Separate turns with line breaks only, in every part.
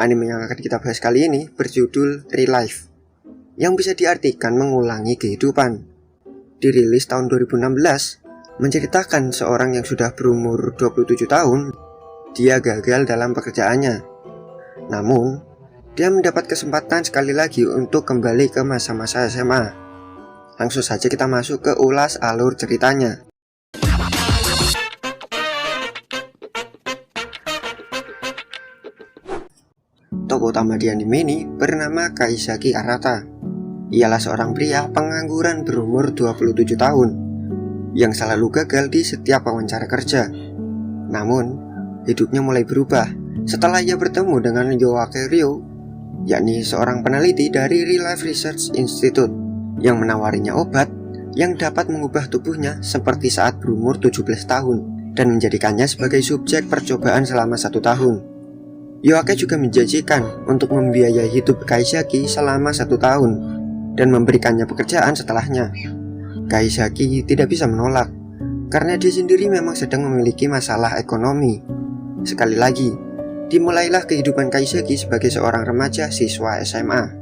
Anime yang akan kita bahas kali ini berjudul Relive, yang bisa diartikan mengulangi kehidupan. Dirilis tahun 2016, menceritakan seorang yang sudah berumur 27 tahun, dia gagal dalam pekerjaannya. Namun, dia mendapat kesempatan sekali lagi untuk kembali ke masa-masa SMA. Langsung saja kita masuk ke ulas alur ceritanya. Tokoh utama di anime ini bernama Kaisaki Arata. Ialah seorang pria pengangguran berumur 27 tahun yang selalu gagal di setiap wawancara kerja. Namun, hidupnya mulai berubah setelah ia bertemu dengan Yoake Ryo, yakni seorang peneliti dari Relive Research Institute yang menawarinya obat yang dapat mengubah tubuhnya seperti saat berumur 17 tahun dan menjadikannya sebagai subjek percobaan selama 1 tahun. Yoake juga menjanjikan untuk membiayai hidup Kaisaki selama 1 tahun dan memberikannya pekerjaan setelahnya. Kaisaki tidak bisa menolak karena dia sendiri memang sedang memiliki masalah ekonomi. Sekali lagi, dimulailah kehidupan Kaisaki sebagai seorang remaja siswa SMA.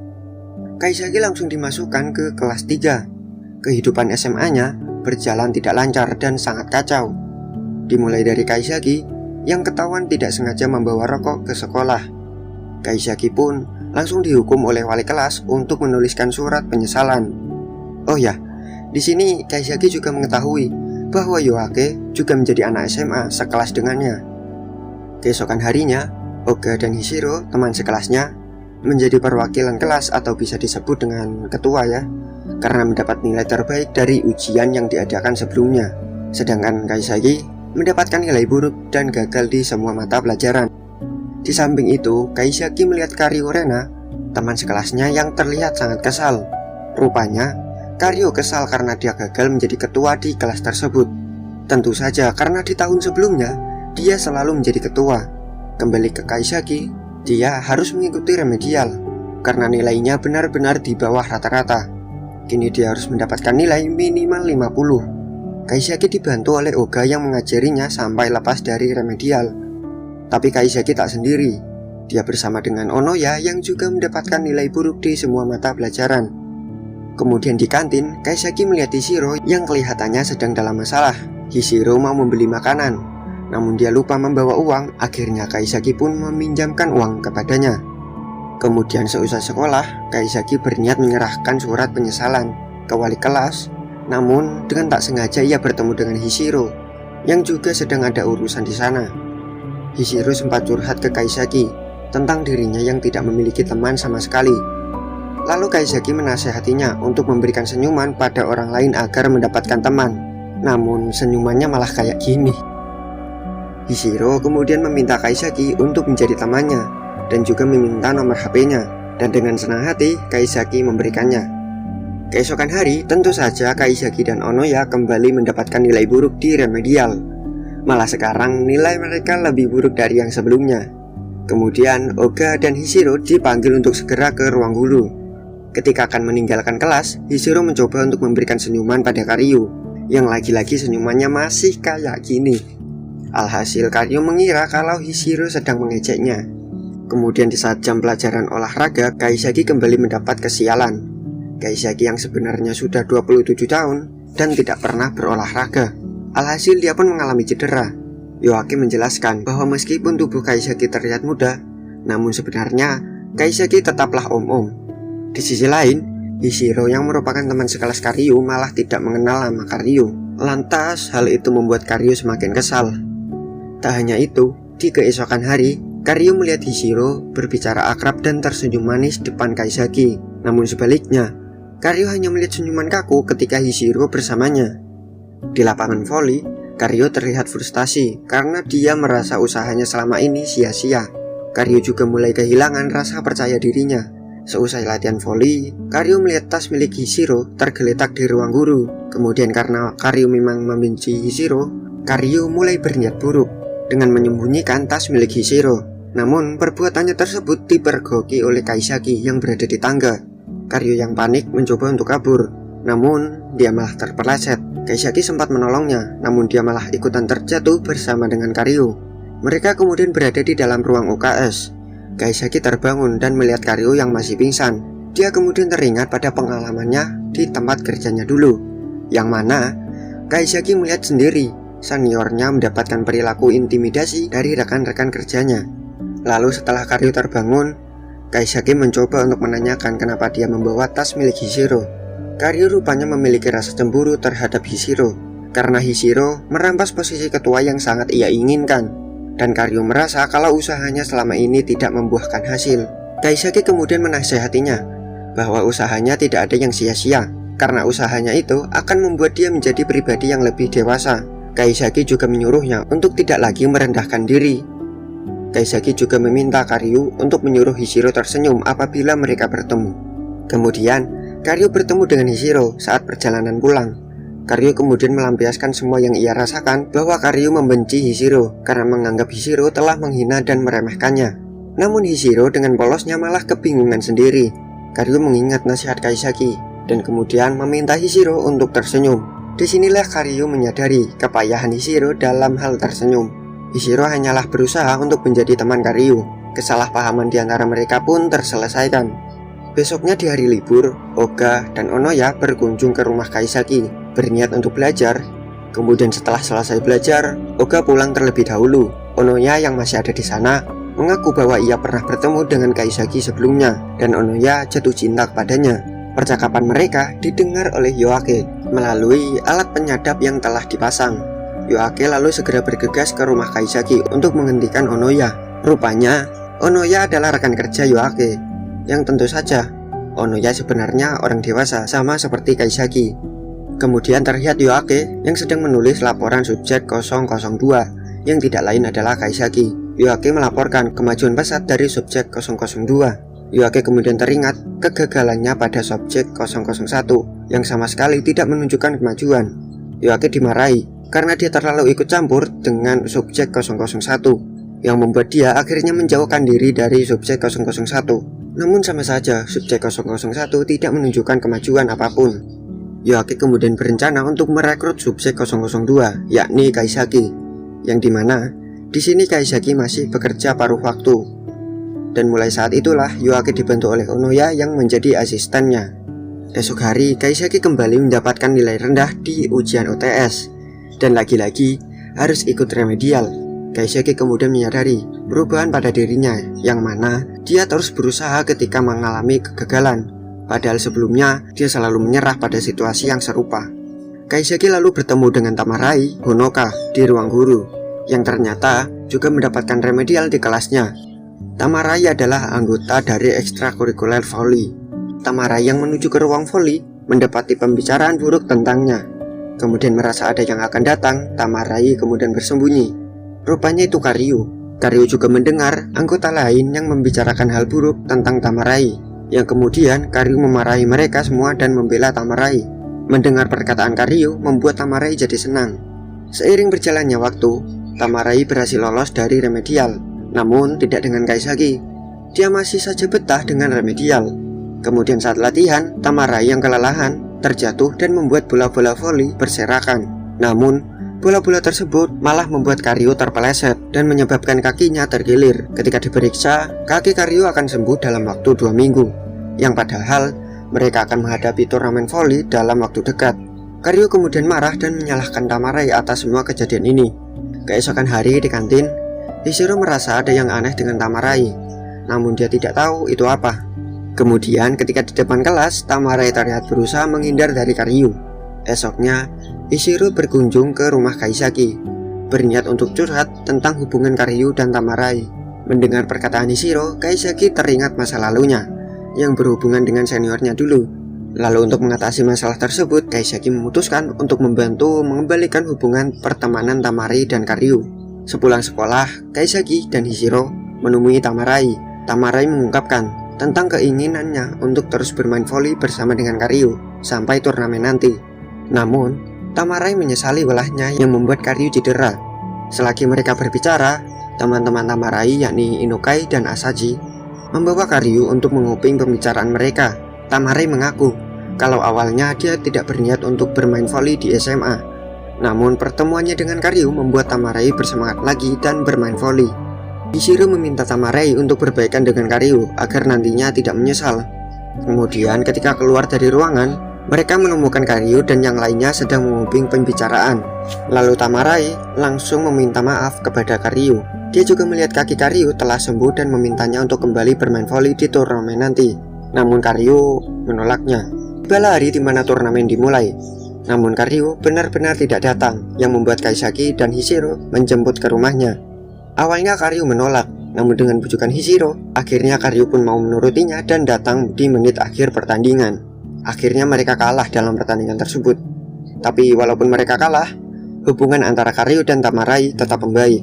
Kaisaki langsung dimasukkan ke kelas 3. Kehidupan SMA-nya berjalan tidak lancar dan sangat kacau. Dimulai dari Kaisaki yang ketahuan tidak sengaja membawa rokok ke sekolah. Kaisaki pun langsung dihukum oleh wali kelas untuk menuliskan surat penyesalan. Oh ya, di sini Kaisaki juga mengetahui bahwa Yoake juga menjadi anak SMA sekelas dengannya. Keesokan harinya, Oga dan Hishiro, teman sekelasnya, menjadi perwakilan kelas atau bisa disebut dengan ketua ya, karena mendapat nilai terbaik dari ujian yang diadakan sebelumnya. Sedangkan Kaisaki mendapatkan nilai buruk dan gagal di semua mata pelajaran. Di samping itu, Kaisaki melihat Karyo Rena, teman sekelasnya yang terlihat sangat kesal. Rupanya, Karyo kesal karena dia gagal menjadi ketua di kelas tersebut. Tentu saja karena di tahun sebelumnya, dia selalu menjadi ketua. Kembali ke Kaisaki, dia harus mengikuti remedial karena nilainya benar-benar di bawah rata-rata. Kini dia harus mendapatkan nilai minimal 50. Kaisaki dibantu oleh Oga yang mengajarinya sampai lepas dari remedial. Tapi Kaisaki tak sendiri. Dia bersama dengan Onoya yang juga mendapatkan nilai buruk di semua mata pelajaran. Kemudian di kantin, Kaisaki melihat Hishiro yang kelihatannya sedang dalam masalah. Hishiro mau membeli makanan, namun dia lupa membawa uang. Akhirnya Kaisaki pun meminjamkan uang kepadanya. Kemudian seusai sekolah, Kaisaki berniat menyerahkan surat penyesalan ke wali kelas. Namun dengan tak sengaja ia bertemu dengan Hishiro yang juga sedang ada urusan di sana. Hishiro sempat curhat ke Kaisaki tentang dirinya yang tidak memiliki teman sama sekali. Lalu Kaisaki menasehatinya untuk memberikan senyuman pada orang lain agar mendapatkan teman. Namun senyumannya malah kayak gini. Hishiro kemudian meminta Kaisaki untuk menjadi temannya dan juga meminta nomor HP-nya. Dan dengan senang hati Kaisaki memberikannya. Keesokan hari, tentu saja Kaisaki dan Onoya kembali mendapatkan nilai buruk di remedial. Malah sekarang nilai mereka lebih buruk dari yang sebelumnya. Kemudian Oga dan Hishiro dipanggil untuk segera ke ruang guru. Ketika akan meninggalkan kelas, Hishiro mencoba untuk memberikan senyuman pada Karyo, yang lagi-lagi senyumannya masih kayak gini. Alhasil Karyo mengira kalau Hishiro sedang mengejeknya. Kemudian di saat jam pelajaran olahraga, Kaisaki kembali mendapat kesialan. Kaisaki yang sebenarnya sudah 27 tahun dan tidak pernah berolahraga. Alhasil dia pun mengalami cedera. Yoake menjelaskan bahwa meskipun tubuh Kaisaki terlihat muda, namun sebenarnya Kaisaki tetaplah om-om. Di sisi lain, Hishiro yang merupakan teman sekelas Karyo malah tidak mengenal nama Karyo. Lantas hal itu membuat Karyo semakin kesal. Tak hanya itu, di keesokan hari, Karyo melihat Hishiro berbicara akrab dan tersenyum manis depan Kaisaki. Namun sebaliknya, Karyo hanya melihat senyuman kaku ketika Hishiro bersamanya. Di lapangan voli, Karyo terlihat frustasi karena dia merasa usahanya selama ini sia-sia. Karyo juga mulai kehilangan rasa percaya dirinya. Seusai latihan voli, Karyo melihat tas milik Hishiro tergeletak di ruang guru. Kemudian karena Karyo memang membenci Hishiro, Karyo mulai berniat buruk dengan menyembunyikan tas milik Hishiro. Namun perbuatannya tersebut dipergoki oleh Kaisaki yang berada di tangga. Karyo yang panik mencoba untuk kabur, namun dia malah terpeleset. Kaisaki sempat menolongnya, namun dia malah ikutan terjatuh bersama dengan Karyo. Mereka kemudian berada di dalam ruang UKS. Kaisaki terbangun dan melihat Karyu yang masih pingsan. Dia kemudian teringat pada pengalamannya di tempat kerjanya dulu, yang mana Kaisaki melihat sendiri seniornya mendapatkan perilaku intimidasi dari rekan-rekan kerjanya. Lalu setelah Karyu terbangun, Kaisaki mencoba untuk menanyakan kenapa dia membawa tas milik Hishiro. Karyu rupanya memiliki rasa cemburu terhadap Hishiro, karena Hishiro merampas posisi ketua yang sangat ia inginkan. Dan Karyu merasa kalau usahanya selama ini tidak membuahkan hasil. Kaisaki kemudian menasehatinya bahwa usahanya tidak ada yang sia-sia, karena usahanya itu akan membuat dia menjadi pribadi yang lebih dewasa. Kaisaki juga menyuruhnya untuk tidak lagi merendahkan diri. Kaisaki juga meminta Karyu untuk menyuruh Hishiro tersenyum apabila mereka bertemu. Kemudian Karyu bertemu dengan Hishiro saat perjalanan pulang. Karyu kemudian melampiaskan semua yang ia rasakan bahwa Karyu membenci Hishiro karena menganggap Hishiro telah menghina dan meremehkannya. Namun Hishiro dengan polosnya malah kebingungan sendiri. Karyu mengingat nasihat Kaisaki dan kemudian meminta Hishiro untuk tersenyum. Disinilah Karyu menyadari kepayahan Hishiro dalam hal tersenyum. Hishiro hanyalah berusaha untuk menjadi teman Karyu. Kesalahpahaman di antara mereka pun terselesaikan. Besoknya di hari libur, Oga dan Onoya berkunjung ke rumah Kaisaki, berniat untuk belajar. Kemudian setelah selesai belajar, Oga pulang terlebih dahulu. Onoya yang masih ada di sana mengaku bahwa ia pernah bertemu dengan Kaisaki sebelumnya, dan Onoya jatuh cinta kepadanya. Percakapan mereka didengar oleh Yoake melalui alat penyadap yang telah dipasang. Yoake lalu segera bergegas ke rumah Kaisaki untuk menghentikan Onoya. Rupanya, Onoya adalah rekan kerja Yoake, yang tentu saja Onoya sebenarnya orang dewasa sama seperti Kaisaki. Kemudian terlihat Yoake yang sedang menulis laporan subjek 002, yang tidak lain adalah Kaisaki. Yoake melaporkan kemajuan pesat dari subjek 002. Yoake kemudian teringat kegagalannya pada subjek 001 yang sama sekali tidak menunjukkan kemajuan. Yoake dimarahi karena dia terlalu ikut campur dengan subjek 001, yang membuat dia akhirnya menjauhkan diri dari subjek 001. Namun sama saja subjek 001 tidak menunjukkan kemajuan apapun. Yoake kemudian berencana untuk merekrut subjek 002, yakni Kaisaki, yang dimana di sini Kaisaki masih bekerja paruh waktu. Dan mulai saat itulah Yoake dibantu oleh Onoya yang menjadi asistennya. Esok hari Kaisaki kembali mendapatkan nilai rendah di ujian UTS, dan lagi-lagi harus ikut remedial. Kaisaki kemudian menyadari perubahan pada dirinya, yang mana dia terus berusaha ketika mengalami kegagalan, padahal sebelumnya dia selalu menyerah pada situasi yang serupa. Kaisaki lalu bertemu dengan Tamarai Honoka di ruang guru, yang ternyata juga mendapatkan remedial di kelasnya. Tamarai adalah anggota dari ekstrakurikuler voli. Tamarai yang menuju ke ruang voli mendapati pembicaraan buruk tentangnya. Kemudian merasa ada yang akan datang, Tamarai kemudian bersembunyi. Rupanya itu Karyu. Karyu juga mendengar anggota lain yang membicarakan hal buruk tentang Tamarai, yang kemudian Karyu memarahi mereka semua dan membela Tamarai. Mendengar perkataan Karyu membuat Tamarai jadi senang. Seiring berjalannya waktu, Tamarai berhasil lolos dari remedial, namun tidak dengan Kaisaki. Dia masih saja betah dengan remedial. Kemudian saat latihan, Tamarai yang kelelahan terjatuh dan membuat bola-bola voli berserakan. Namun bola-bola tersebut malah membuat Karyu terpeleset dan menyebabkan kakinya tergilir. Ketika diperiksa, kaki Karyu akan sembuh dalam waktu 2 minggu, yang padahal mereka akan menghadapi turnamen voli dalam waktu dekat. Karyu kemudian marah dan menyalahkan Tamarai atas semua kejadian ini. Keesokan hari di kantin, Hishiro merasa ada yang aneh dengan Tamarai, namun dia tidak tahu itu apa. Kemudian ketika di depan kelas, Tamarai terlihat berusaha menghindar dari Karyu. Esoknya, Hishiro berkunjung ke rumah Kaisaki, berniat untuk curhat tentang hubungan Karyu dan Tamarai. Mendengar perkataan Hishiro, Kaisaki teringat masa lalunya yang berhubungan dengan seniornya dulu. Lalu untuk mengatasi masalah tersebut, Kaisaki memutuskan untuk membantu mengembalikan hubungan pertemanan Tamarai dan Karyu. Sepulang sekolah, Kaisaki dan Hishiro menemui Tamarai. Tamarai mengungkapkan tentang keinginannya untuk terus bermain voli bersama dengan Karyu sampai turnamen nanti. Namun Tamarai menyesali ulahnya yang membuat Karyu cedera. Selagi mereka berbicara, teman-teman Tamarai yakni Inokai dan Asaji membawa Karyu untuk menguping pembicaraan mereka. Tamarai mengaku kalau awalnya dia tidak berniat untuk bermain voli di SMA. Namun pertemuannya dengan Karyu membuat Tamarai bersemangat lagi dan bermain voli. Hishiro meminta Tamarai untuk berbaikan dengan Karyu agar nantinya tidak menyesal. Kemudian ketika keluar dari ruangan, mereka menemukan Karyu dan yang lainnya sedang menguping pembicaraan. Lalu Tamarai langsung meminta maaf kepada Karyu. Dia juga melihat kaki Karyu telah sembuh dan memintanya untuk kembali bermain voli di turnamen nanti. Namun Karyu menolaknya. Tibalah hari di mana turnamen dimulai. Namun Karyu benar-benar tidak datang, yang membuat Kaisaki dan Hishiro menjemput ke rumahnya. Awalnya Karyu menolak, namun dengan bujukan Hishiro, akhirnya Karyu pun mau menurutinya dan datang di menit akhir pertandingan. Akhirnya mereka kalah dalam pertandingan tersebut. Tapi walaupun mereka kalah, hubungan antara Karyu dan Tamarai tetap membaik.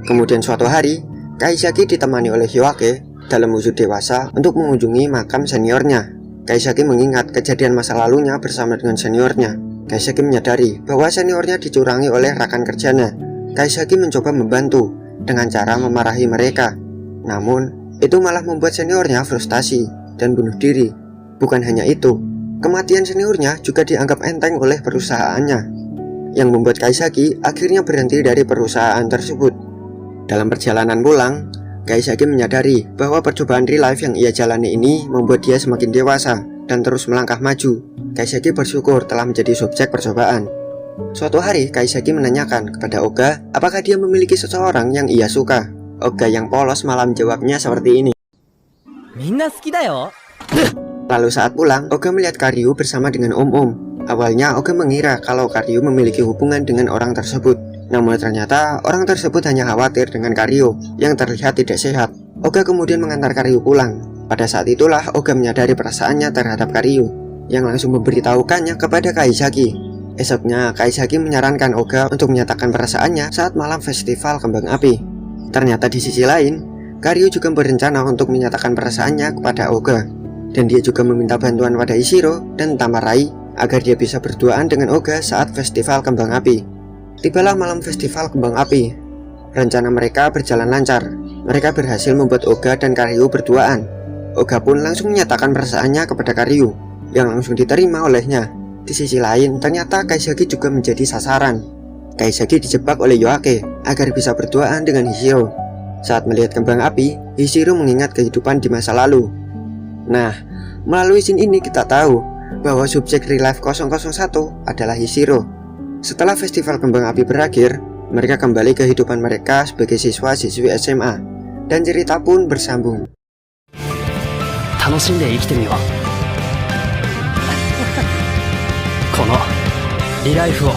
Kemudian suatu hari, Kaisaki ditemani oleh Hyoake dalam wujud dewasa untuk mengunjungi makam seniornya. Kaisaki mengingat kejadian masa lalunya bersama dengan seniornya. Kaisaki menyadari bahwa seniornya dicurangi oleh rekan kerjanya. Kaisaki mencoba membantu dengan cara memarahi mereka. Namun, itu malah membuat seniornya frustasi dan bunuh diri. Bukan hanya itu, kematian seniornya juga dianggap enteng oleh perusahaannya, yang membuat Kaisaki akhirnya berhenti dari perusahaan tersebut. Dalam perjalanan pulang, Kaisaki menyadari bahwa percobaan real life yang ia jalani ini membuat dia semakin dewasa dan terus melangkah maju. Kaisaki bersyukur telah menjadi subjek percobaan. Suatu hari, Kaisaki menanyakan kepada Oga apakah dia memiliki seseorang yang ia suka. Oga yang polos malah menjawabnya seperti ini.
Minna suki da yo.
Lalu saat pulang, Oga melihat Karyu bersama dengan Om-Om. Awalnya Oga mengira kalau Karyu memiliki hubungan dengan orang tersebut. Namun ternyata orang tersebut hanya khawatir dengan Karyu yang terlihat tidak sehat. Oga kemudian mengantar Karyu pulang. Pada saat itulah Oga menyadari perasaannya terhadap Karyu, yang langsung memberitahukannya kepada Kaisaki. Esoknya, Kaisaki menyarankan Oga untuk menyatakan perasaannya saat malam festival kembang api. Ternyata di sisi lain, Karyu juga berencana untuk menyatakan perasaannya kepada Oga. Dan dia juga meminta bantuan pada Hishiro dan Tamarai agar dia bisa berduaan dengan Oga saat festival kembang api. Tibalah malam festival kembang api. Rencana mereka berjalan lancar. Mereka berhasil membuat Oga dan Karyu berduaan. Oga pun langsung menyatakan perasaannya kepada Karyu, yang langsung diterima olehnya. Di sisi lain, ternyata Kaisaki juga menjadi sasaran. Kaisaki dijebak oleh Hyoake agar bisa berduaan dengan Hishiro. Saat melihat kembang api, Hishiro mengingat kehidupan di masa lalu. Nah, melalui scene ini kita tahu bahwa subjek real life 001 adalah Hishiro. Setelah festival kembang api berakhir, mereka kembali ke kehidupan mereka sebagai siswa-siswi SMA, dan cerita pun bersambung.
楽しんで生きてみよう。このリライフを。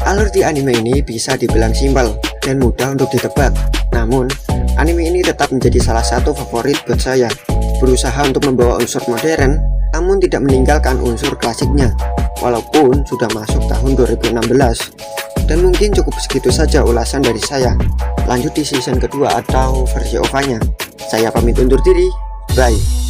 Alur di anime ini bisa dibilang simpel dan mudah untuk ditebak. Namun, anime ini tetap menjadi salah satu favorit buat saya. Berusaha untuk membawa unsur modern, namun tidak meninggalkan unsur klasiknya, walaupun sudah masuk tahun 2016. Dan mungkin cukup segitu saja ulasan dari saya. Lanjut di season kedua atau versi OVA-nya. Saya pamit undur diri, bye.